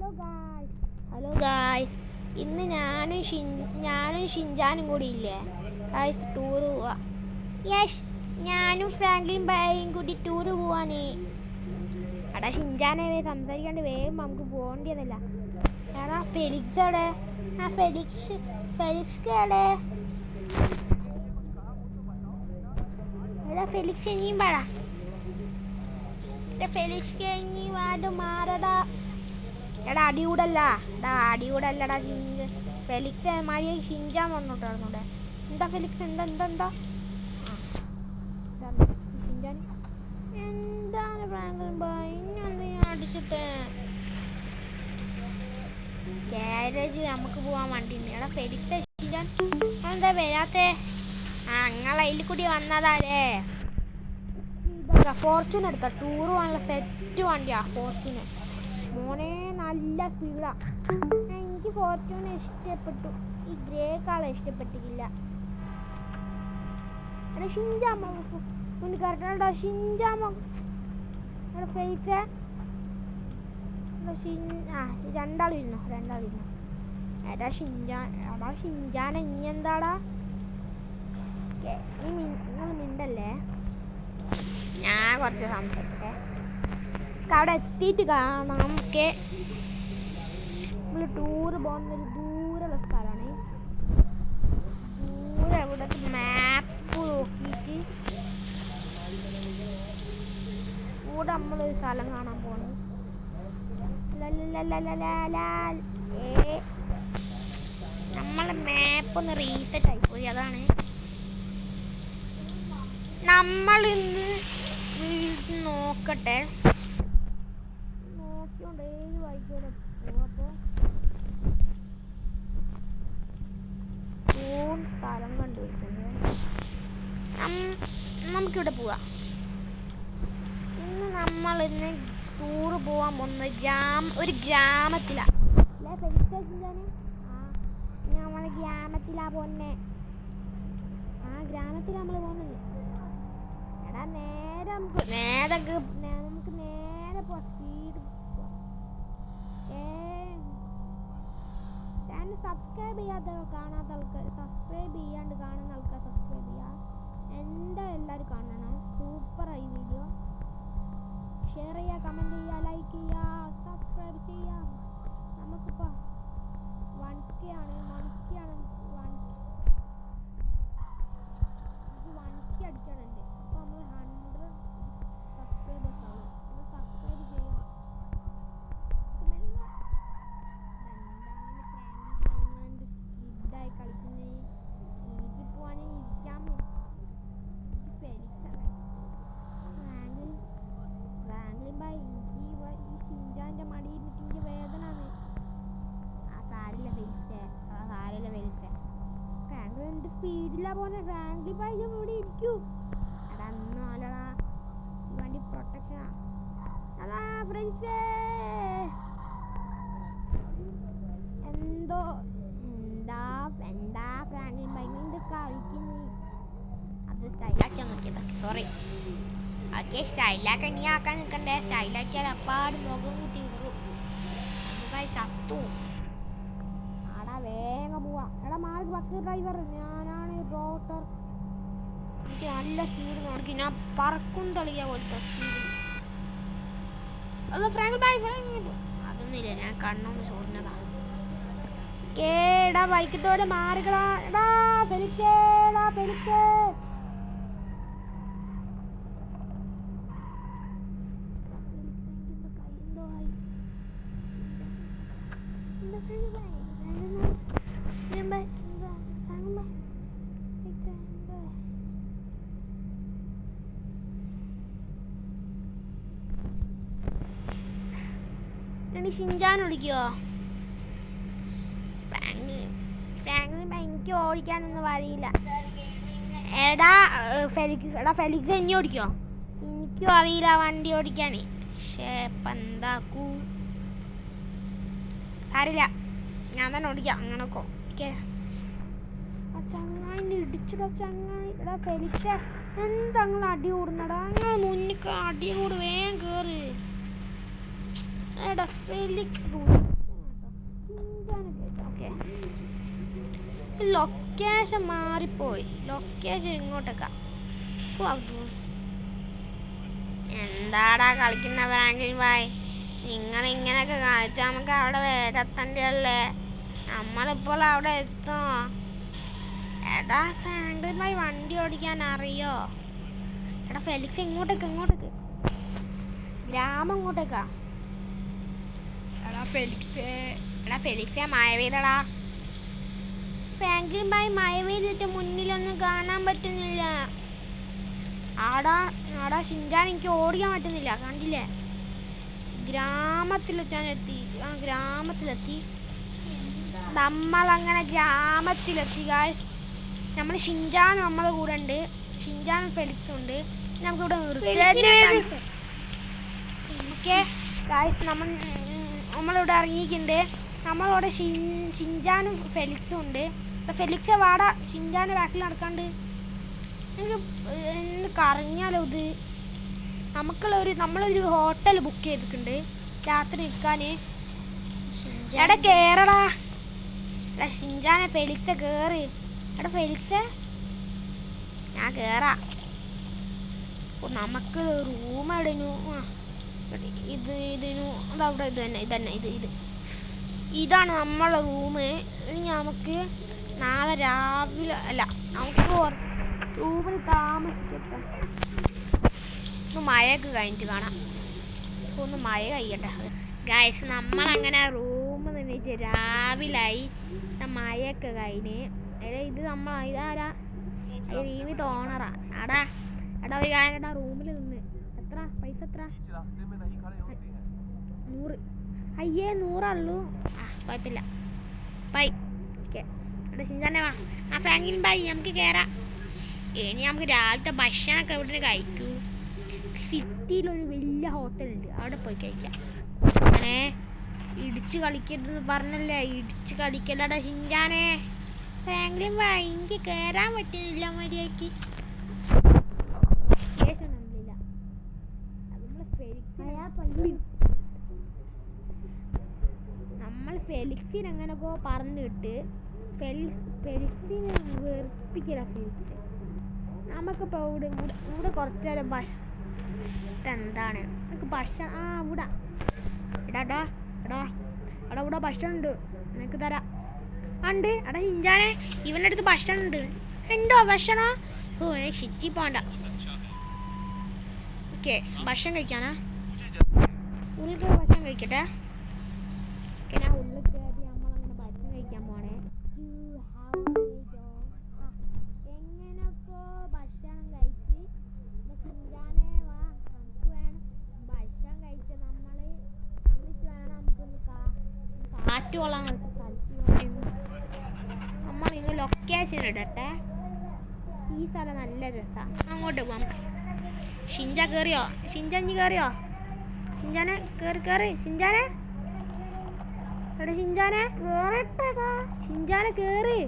Hello guys, ഇന്ന് ഞാനും ഷിൻജാനും കൂടി ഇല്ലേ ഗായ്സ് ടൂറ് പോവാ. യെസ്, ഞാനും ഫ്രാങ്ക്ലിൻ ബായും കൂടി ടൂറ് പോവാനേ. എടാ ഷിൻജാനെ സംസാരിക്കാണ്ട് വേഗം നമുക്ക് പോകേണ്ടതല്ല. എടാ ഫെലിക്സ് എവിടെ? ഫെലിക്സ് എവിടെ? എടാ ഫെലിക്സ് ഇനിയും പാടാ. ഫെലിക്സ് ഇനി വാട് മാറടാ. എടാ അടികൂടല്ലടാ ഫെലിക്സ് മാറിയ ഷിൻജാൻ വന്നോട്ടായിരുന്നൂടെ. എന്താ ഫെലിക്സ് എന്താ ഷിൻജാൻ എന്താണ് ഫ്രാങ്ക്ലിൻ ബോയ് ഇങ്ങനെ അടിച്ചിട്ട്? ഗാരേജ് നമുക്ക് പോവാൻ വണ്ടിയുണ്ട്. എടാ ഫെലിക്സ് ഷിൻജാൻ എന്താ വരാത്തെ? നിങ്ങൾ അതിൽ കൂടി വന്നതാലേ. ഫോർച്യൂൺ എടുത്ത ടൂറ് പോകാനുള്ള സെറ്റ് വണ്ടിയാ ഫോർച്യൂണർ. മോനെ നല്ല സ്പീഡാ. എനിക്ക് ഫോർച്യൂണർ ഇഷ്ടപ്പെട്ടു, ഈ ഗ്രേ കളർ ഇഷ്ടപ്പെട്ടിട്ടില്ല. എടാ ഷിൻജാമ മുന്നിൽ കറക്റ്റാ. ഷിൻജാമ എടാ ഫെയ്സേ രണ്ടാളും ഇരുന്നോ. എടാ ഷിൻജാൻ ഇനി എന്താടാ? നിങ്ങൾ മിണ്ടല്ലേ, ഞാൻ കുറച്ച് സംസാരിക്കട്ടെ. അവിടെ എത്തിയിട്ട് കാണാം. ഓക്കെ, നമ്മൾ ടൂറ് പോകുന്നൊരു ദൂരമുള്ള സ്ഥലമാണ്. ദൂരെ ഇവിടെ മാപ്പ് നോക്കിയിട്ട് ഇവിടെ നമ്മളൊരു സ്ഥലം കാണാൻ പോകണം. നമ്മളെ മാപ്പ് ഒന്ന് റീസെറ്റ് ആയിപ്പോയി, അതാണ്. നമ്മളിന്ന് നോക്കട്ടെ, നോക്കിയോണ്ട് ഏത് വായിക്കോടെ പോവാ. അപ്പോൾ സ്ഥലം കണ്ടുപിടിക്കുന്നത് നമുക്കിവിടെ പോവാം. നമ്മളിന്ന് ടൂറ് പോകാൻ പോകുന്ന ഒരു ഗ്രാമത്തിലാണ്. നമ്മളെ ഗ്രാമത്തിലാ പോന്നെ. ഗ്രാമത്തിലാണ് നമ്മൾ പോകുന്നത്. എടാ നമുക്ക് നേരെ പോവാം. സ്പീഡ് ചാനൽ സബ്സ്ക്രൈബ് ചെയ്യാത്ത കാണാത്ത ആൾക്കാർ സബ്സ്ക്രൈബ് ചെയ്യാണ്ട് കാണുന്ന ആൾക്കാർ സബ്സ്ക്രൈബ് ചെയ്യുക. എല്ലാവരും കാണണം. സൂപ്പറായി വീഡിയോ. ഷെയർ ചെയ്യുക, കമൻറ്റ് ചെയ്യുക, ലൈക്ക് ചെയ്യുക, സബ്സ്ക്രൈബ് ചെയ്യുക. നമുക്കിപ്പോൾ 1K ആണ്. 1K അടിക്കാനുണ്ട്. അപ്പോൾ നമ്മൾ 100 സബ്സ്ക്രൈബേഴ്സ് ആണ്. നമ്മൾ സബ്സ്ക്രൈബ് ചെയ്യുക. സ്കിഡായി കളിക്കുന്നത് എനിക്കിപ്പോൾ ഇരിക്കാൻ ഫെലിക്സ് ഫ്രാങ്ക്ലിൻ ബൈ എനിക്ക് ഈ ഷിൻജാൻ്റെ മടിയിൽ എനിക്ക് വേദന ആണ്. സാരില്ല ഫെലിക്സേ. ഫ്രാങ്ക്ലിൻ എന്ത് സ്പീഡിലാണ് പോകുന്നത്. ഫ്രാങ്ക്ലിൻ ബൈ ഇവിടെ ഇരിക്കൂ. എടാ ഒന്നും അല്ലടാ, ഈ വണ്ടി പ്രൊട്ടക്ഷനാ. അതാ ഫ്രണ്ട്സേ എന്താ ഫ്രാങ്ക്ലിൻ ബൈ എന്ത് കളിക്കുന്നു? അത് സ്റ്റൈലാക്കാൻ നോക്കിയതാ, സോറി. ഓക്കെ, സ്റ്റൈലാക്കാൻ നീ ആക്കാൻ നിൽക്കണ്ടേ. സ്റ്റൈലാക്കിയാൽ അപ്പാട് മുഖം കുത്തി നിൽക്കും, ചത്തു. ആടാ വേഗം പോവാ. എടാ മാറി ബസ് ഡ്രൈവർ, ഞാനാണ് ഡോക്ടർ. എനിക്ക് നല്ല സ്പീഡ് നോക്കി, ഞാൻ പറക്കും തളിയ പോലത്തെ സ്പീഡ്. അത് ഫ്രാങ്ക്ലിൻ ബൈ അതൊന്നുമില്ല, ഞാൻ കണ്ണൊന്ന് ചോദിച്ചതാ. എടാ ബൈക്കത്തോടെ മാറിക്കടാ. എടാ ഫെലിക്സേ. ഷിൻജാൻ വിളിക്കുവോ? ഫ്രാങ്ക്ലിൻ എനിക്ക് ഓടിക്കാനൊന്നും അറിയില്ല. എടാ ഫെലിക്സ് എന്നെ ഓടിക്കോ? എനിക്കും അറിയില്ല വണ്ടി ഓടിക്കാൻ. പക്ഷേ ഇപ്പം എന്താക്കൂ, അറിയില്ല, ഞാൻ തന്നെ ഓടിക്കാം. അങ്ങനൊക്കെ ഓക്കെ. ചങ്ങായി ഇടിച്ചിടാ ചങ്ങായി. എടാ ഫെലിക്സ് എന്താ നിങ്ങൾ അടി കൂടുന്നടാ? നിങ്ങൾ മുന്നിൽ അടി കൂട്, വേഗം കയറ്. എടാ ഫെലിക്സ് ലൊക്കേഷൻ മാറിപ്പോയി. ലൊക്കേഷൻ ഇങ്ങോട്ടേക്കാ. എന്താടാ കളിക്കുന്ന ഫ്രാങ്ക്ലിൻ ഭായ്? നിങ്ങൾ ഇങ്ങനെയൊക്കെ കളിച്ചാൽ നമുക്ക് അവിടെ വേഗത്തൻ്റെ അല്ലേ? നമ്മളിപ്പോൾ അവിടെ എത്തുമോ? എടാ ഫ്രാങ്ക്ലിൻ ഭായ് വണ്ടി ഓടിക്കാൻ അറിയോ? എടാ ഫെലിക്സ് ഇങ്ങോട്ടേക്ക് ഗ്രാമം ഇങ്ങോട്ടേക്കാ. എടാ ഫെലിക്സേ മഴ പെയ്തടാ. ഫ്രാങ്ക്ലിൻ ഭായ് മഴ പെയ്തിട്ട് മുന്നിലൊന്നും കാണാൻ പറ്റുന്നില്ല. ആടാ ഷിൻചാൻ എനിക്ക് ഓടിക്കാൻ പറ്റുന്നില്ല. കണ്ടില്ലേ? ഗ്രാമത്തിലെത്തി. നമ്മളങ്ങനെ ഗ്രാമത്തിലെത്തി ഗായ്സ്. നമ്മൾ ഷിൻചാനും നമ്മളെ കൂടെ ഉണ്ട്. ഷിൻചാനും ഫെലിക്സും ഉണ്ട്. നമുക്കിവിടെ നിർത്തേണ്ടി വരും. ഓക്കെ ഗായ്സ്, നമ്മളിവിടെ ഇറങ്ങിയിട്ടുണ്ട്. നമ്മളിവിടെ ഷിൻചാനും ഫെലിക്സും ഉണ്ട്. ഫെലിക്സ് വാടാ, ഷിൻചാൻ്റെ ബാക്കിൽ നടക്കാണ്ട്. എനിക്ക് കറങ്ങിയാലോ ഇത്. നമ്മളൊരു ഹോട്ടൽ ബുക്ക് ചെയ്തിട്ടുണ്ട് രാത്രി നിൽക്കാൻ. എടാ കയറടാ. എടാ ഷിൻചാനെ ഫെലിക്സ് കയറി. എടാ ഫെലിക്സ് ഞാൻ കയറാം. നമുക്ക് റൂം എവിടെനു? അതവിടെ ഇതാണ് നമ്മളെ റൂം. ഇനി നമുക്ക് നാളെ രാവിലെ നമുക്ക് റൂമിൽ താമസിക്കട്ടെ. മഴയൊക്കെ കഴിഞ്ഞിട്ട് കാണാം. മഴ കഴിയട്ടെ ഗായ്സ്. നമ്മളങ്ങനെ റൂം നിന്നിട്ട് രാവിലായി. മഴയൊക്കെ കഴിഞ്ഞ് ഇത് ഇതാരാ? റീമി തോണറാ. എടാ ഒരു കാര്യം, റൂമിൽ നിന്ന് എത്ര പൈസ? എത്ര? 100. അയ്യേ 100 കുഴപ്പമില്ല. ബൈ. ഓക്കെ എടാ ഷിൻചാനെ വാ. ഫ്രാങ്ക്ലിൻ ബൈ, നമുക്ക് കയറാം. ഇനി നമുക്ക് രാവിലത്തെ ഭക്ഷണമൊക്കെ എവിടെ കഴിക്കൂ? സിറ്റിയിലൊരു വലിയ ഹോട്ടലുണ്ട്, അവിടെ പോയി കഴിക്കാം. അങ്ങനെ ഇടിച്ച് കളിക്കരുതെന്ന് പറഞ്ഞല്ലേ? ഇടിച്ച് കളിക്കല്ലടാ ഷിൻചാനെ. ഫ്രാങ്ക്ലിൻ ബൈ, എനിക്ക് കയറാൻ പറ്റുന്നില്ല മര്യാദയ്ക്ക്. നമ്മൾ ഫെലിക്സിന് എങ്ങനെയൊക്കെ പറഞ്ഞിട്ട് ഫെലിക്സിനെ വെറുപ്പിക്കില്ല. ഫെലിക്സ് നമുക്കിപ്പോൾ ഇവിടെ കുറച്ച് നേരം എന്താണ് നമുക്ക് ഭക്ഷണം ഇവിടെ ഭക്ഷണം ഉണ്ട്, നിനക്ക് തരാം. ഉണ്ട് എടാ ഷിൻചാനെ, ഇവൻ്റെ അടുത്ത് ഭക്ഷണം ഉണ്ട്. ഉണ്ടോ ഭക്ഷണം? ഷിറ്റി പോണ്ട. ഓക്കെ ഭക്ഷണം കഴിക്കാനാ? ഉള്ളിൽ പോയി ഭക്ഷണം കഴിക്കട്ടെ. ഞാൻ ഉള്ളിൽ കയറി നമ്മളങ്ങനെ ഭക്ഷണം കഴിക്കാൻ പോണേ. എങ്ങനെയൊക്കെ ഭക്ഷണം കഴിച്ച് ഷിൻചാനെ വാ, നമുക്ക് വേണം ഭക്ഷണം കഴിച്ച് നമ്മൾ വേണം നമുക്കൊന്ന് കാറ്റ് കൊള്ളാൻ. നമ്മളിന്ന് ലൊക്കേഷൻ ഇടട്ടെ. ഈ സ്ഥലം നല്ല രസമാണ്, അങ്ങോട്ട് പോവാം. ഷിൻചാൻ കയറിയോ? ഷിൻചാൻ ഷിൻചാനെ കയറി. ഷിൻചാനെ എടാ ഷിൻചാനെ കേറട്ടാ. ഷിൻചാനെ കയറി.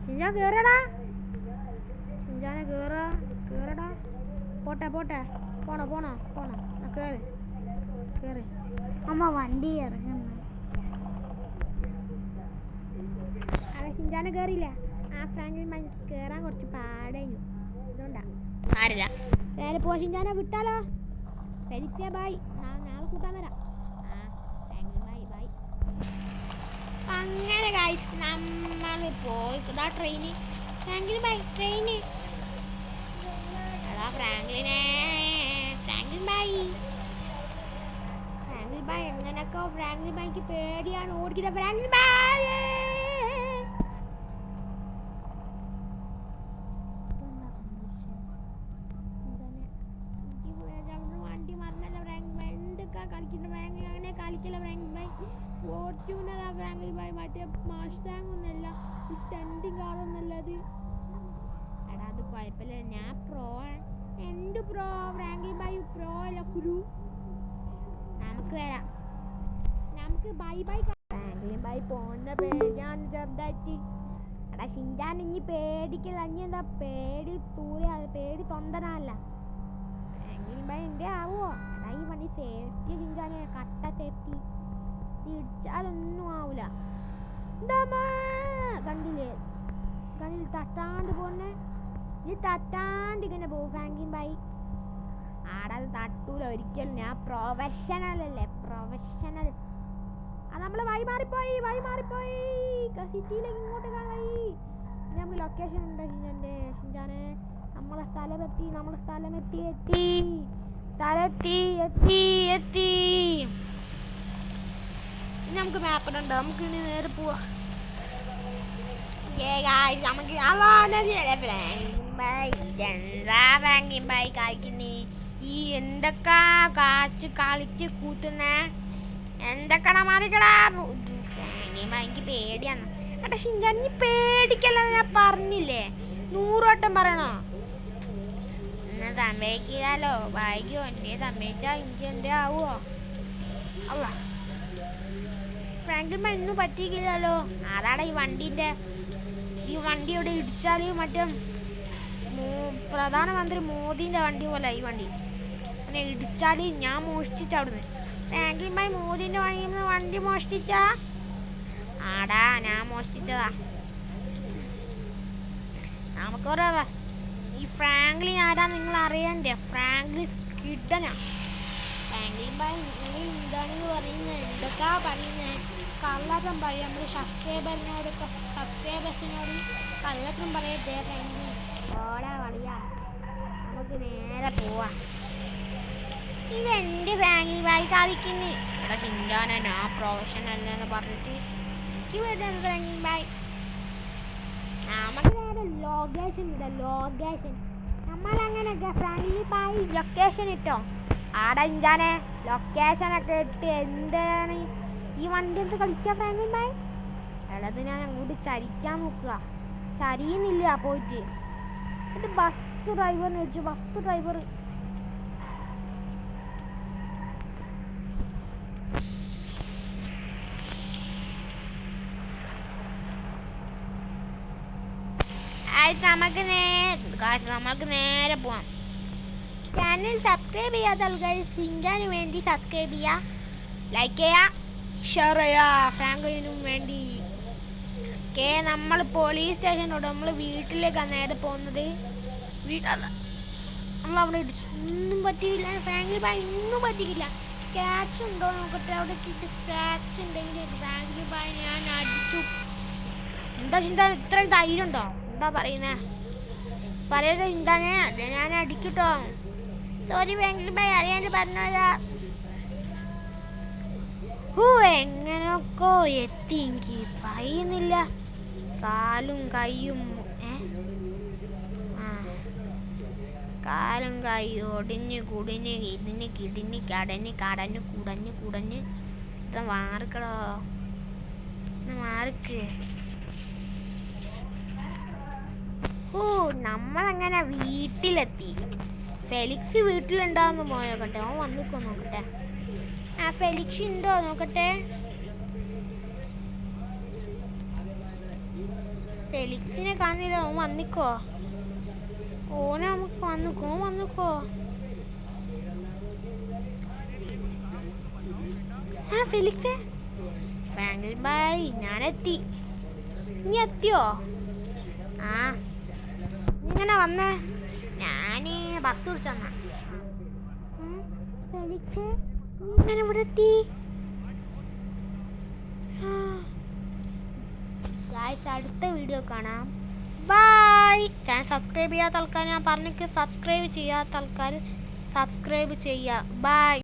ഷിൻചാൻ കയറടാ. ഷിൻചാനെ കയറടാ. പോണോ കയറി. അമ്മ വണ്ടി ഇറങ്ങുന്നു. ഷിൻചാനെ കയറിയില്ല. ഫ്രാങ്ക്ലിൻ ഭായ് കയറാൻ കുറച്ച് പാടായിരുന്നു, അതുകൊണ്ടാ. ആരില്ല നേരെ പോ. ഷിൻചാനെ വിട്ടാലോ? ഫെലിക്സേ ബായ്, നാളെ കൂട്ടാൻ വരാം. ബൈ. അങ്ങനെ ഗൈസ് നമ്മൾ പോയി. ഇതാ ട്രെയിന്. Franklin bhai train. എടാ ഫ്രാങ്ക്ലിൻ ഭായ് എങ്ങനെയൊക്കെ ഫ്രാങ്ക്ലിൻ ഭായ്ക്ക് പേടിയാണ് ഓടിക്കുന്നത്. ഫ്രാങ്ക്ലിൻ ഭായ് വണ്ടി മറന്നല്ല. ഫ്രാങ്ക്ലിൻ ഭായ് എന്തൊക്കെ കളിക്കുന്ന? അങ്ങനെ കളിക്കല ഫ്രാങ്ക്ലിൻ ഭായ്. ഫോർച്യൂണറാ ഫ്രാങ്ക്ലിൻ ഭായ്, മറ്റേ മാസ്റ്റാങ് ഒന്നല്ല, സ്റ്റണ്ടിങ് കാറൊന്നല്ല അത്. എടാ അത് കുഴപ്പമില്ല, ഞാൻ പ്രോ ആണ്. എന്ത് പ്രോ? ഫ്രാങ്ക്ലിൻ ഭായ് പ്രോ അല്ല, കുരു. നമുക്ക് വരാം, നമുക്ക് ബൈ. ഫ്രാങ്ക്ലിൻ ഭായ് പോന്ന പേടിയാണ് ചെറുതായിട്ട്. എടാ ഷിൻചാൻ ഇനി പേടിക്കില്ല. ഇനി എന്താ പേടി പേടി തൊണ്ടനല്ല. ഫ്രാങ്ക്ലിൻ ഭായ് എന്തേ ആവോ? എടാ ഈ വണ്ടി സേഫ്റ്റി ഷിൻചാനെ, കട്ട സേഫ്റ്റി. ഇടിച്ചാലൊന്നും ആവൂല. കണ്ടില്ലേ, കണ്ടില്ല തട്ടാണ്ട് പോന്നെ, ഈ തട്ടാണ്ട് ഇങ്ങനെ പോകും ഫ്രാങ്കിൻ ബായ്. ആടെ അത് തട്ടൂല ഒരിക്കലും, ഞാൻ പ്രൊഫഷണൽ അല്ലേ, പ്രൊഫഷണൽ. അത് നമ്മള് വഴി മാറിപ്പോയി സിറ്റിയിലേക്ക് ഇങ്ങോട്ട് കാണാൻ. നമുക്ക് ലൊക്കേഷൻ ഉണ്ട് ഷിൻചാനെ, നമ്മളെ സ്ഥലമെത്തി ഇനി നമുക്ക് മാപ്പ് ഇടണ്ട, നമുക്ക് ഇനി നേരെ പോവാ. നമുക്ക് ഫ്രാങ്കിൻ ബായ് കളിക്കുന്നേ ഈ എന്തൊക്കെ കാച്ച് കളിച്ച് കൂട്ടുന്നേ, എന്തൊക്കെടാ മാറിക്കടാ. എനിക്ക് പേടിയാണ്. എടാ ഷിൻചാൻ നീ പേടിക്കല്ലെന്ന് ഞാൻ പറഞ്ഞില്ലേ, 100 വട്ടം പറയണോ? എന്നാ സമ്മതിക്കാലോ, വൈകിയോ എന്നെ സമ്മതിച്ചാ എനിക്ക് എന്റെ ആവുമോ? അല്ല ഫ്രാങ്കിൻ ബായ് ഒന്നും പറ്റിക്കില്ലല്ലോ. അതാണ് ഈ വണ്ടി ഇവിടെ ഇടിച്ചാൽ മറ്റേ പ്രധാനമന്ത്രി മോദിന്റെ വണ്ടി പോലെ ഈ വണ്ടി അങ്ങനെ ഇടിച്ചാൽ ഞാൻ മോഷ്ടിച്ച അവിടുന്ന്. ഫ്രാങ്കിൻ ബായ് മോദിന്റെ വണ്ടി മോഷ്ടിച്ചാ? ആടാ ഞാൻ മോഷ്ടിച്ചതാ. നമുക്കൊരു ഈ ഫ്രാങ്ക്ലിൻ ആരാ നിങ്ങൾ അറിയണ്ടേ? ഫ്രാങ്ക്ലിൻ കിട്ടനാ. ഫ്രാങ്കിൻ ബായ് നിങ്ങൾ എന്താണെന്ന് പറയുന്നത്, എന്തൊക്കെയാ പറയുന്നത്? കള്ളത്തരം പറയും. നമ്മൾ സബ്സ്ക്രൈബേഴ്സിനോട് കള്ളത്തരം പറയട്ടെ ഫ്രാങ്ക്ലിൻ. ഓടാ വളിയാ, നമുക്ക് നേരെ പോവാ. ഇതെന്റെ ഫ്രാങ്കിൻ ബായ് കളിക്കുന്നു. ഇവിടെ ഷിൻചാനെ ഞാൻ പ്രൊഫഷണൽ എന്ന് പറഞ്ഞിട്ട് എനിക്ക് വേണ്ടത് ഫ്രാങ്കിൻ ബായ്. നമുക്ക് നേരെ ലൊക്കേഷൻ ഇടാം, ലൊക്കേഷൻ. നമ്മളങ്ങനെയൊക്കെ ഫ്രാങ്കിൻ ബായ് ലൊക്കേഷൻ ഇട്ടോ. ആടെ ഷിൻചാനെ ലൊക്കേഷനൊക്കെ ഇട്ട് എന്താണ് ഈ വണ്ടി എന്ത് കളിക്കുക ഫ്രാങ്കിൻ ബായ്? എടത് ഞാൻ അങ്ങോട്ട് ചരിക്കാൻ നോക്കുക, ചരിയുന്നില്ല പോയിട്ട്. എന്നിട്ട് ബസ് ഡ്രൈവറിനെ വിളിച്ചു. ബസ് ഡ്രൈവർ നമുക്ക് നേരെ പോവാം. ചാനൽ സബ്സ്ക്രൈബ് ചെയ്യാത്ത ആൾക്കാർ ഷിൻചാന് വേണ്ടി സബ്സ്ക്രൈബ് ചെയ്യുക, ലൈക്ക് ചെയ്യുക, ഷെയർ ചെയ്യുക. ഫ്രാങ്ക്ലിനും വേണ്ടി. ഓക്കെ, നമ്മൾ പോലീസ് സ്റ്റേഷനോട് നമ്മൾ വീട്ടിലേക്കാണ് നേരെ പോകുന്നത്. നമ്മളവിടെ ഇടിച്ചു, ഒന്നും പറ്റിയില്ല. ഫ്രാങ്ക്ലിൻ ബായ് ഒന്നും പറ്റിയില്ല. സ്ക്രാച്ച് ഉണ്ടോ നോക്കട്ടെ, അവിടെ സ്ക്രാച്ച് ഉണ്ടെങ്കിൽ ഫ്രാങ്ക്ലിൻ ബായ് ഞാൻ അടിച്ചു. എന്താ ചിന്ത, ഇത്രയും ധൈര്യം ഉണ്ടോ? എന്താ പറയുന്നത്? പറയത് എന്താണ്? ഞാൻ അടിക്കട്ടോ. സോറി ഫ്രാങ്ക്ലിൻ ബായ്, അറിയാണ്ട് പറഞ്ഞതാ. എങ്ങനൊക്കെ എത്തി, എനിക്ക് പറയുന്നില്ല. കാലും കൈയും ഒടിഞ്ഞ് കുടിഞ്ഞ് കിടിഞ്ഞ് കിടിഞ്ഞ് കടഞ്ഞ് കുടഞ്ഞ് ഇത് മാറിക്കടോ, മാറിക്ക്. നമ്മളങ്ങനെ വീട്ടിലെത്തി. ഫെലിക്സ് വീട്ടിലുണ്ടാവുന്ന പോയോക്കട്ടെ, അവൻ വന്നിക്കോ നോക്കട്ടെ. ഫെലിക്സ് ഉണ്ടോ നോക്കട്ടെ. ഫെലിക്സിനെ കാണുന്നില്ല, ഓൻ വന്നിക്കോ. ഓനെ നമുക്ക് വന്നിക്കോ. ഫെലിക്സ്, ഫ്രാങ്ക്ലിൻ ബായ് ഞാനെത്തി. നീ എത്തിയോ? ഇങ്ങനെ വന്നേ, ഞാന് ബസ് വിളിച്ചെന്നാ. ഫെലിക്സ് ഇങ്ങനെ ഇവിടെ എത്തി. അടുത്ത വീഡിയോ കാണാം. ബൈ. ചാനൽ സബ്സ്ക്രൈബ് ചെയ്യാത്ത ആൾക്കാർ ഞാൻ പറഞ്ഞിട്ട് സബ്സ്ക്രൈബ് ചെയ്യാത്ത ആൾക്കാർ സബ്സ്ക്രൈബ് ചെയ്യുക. ബൈ.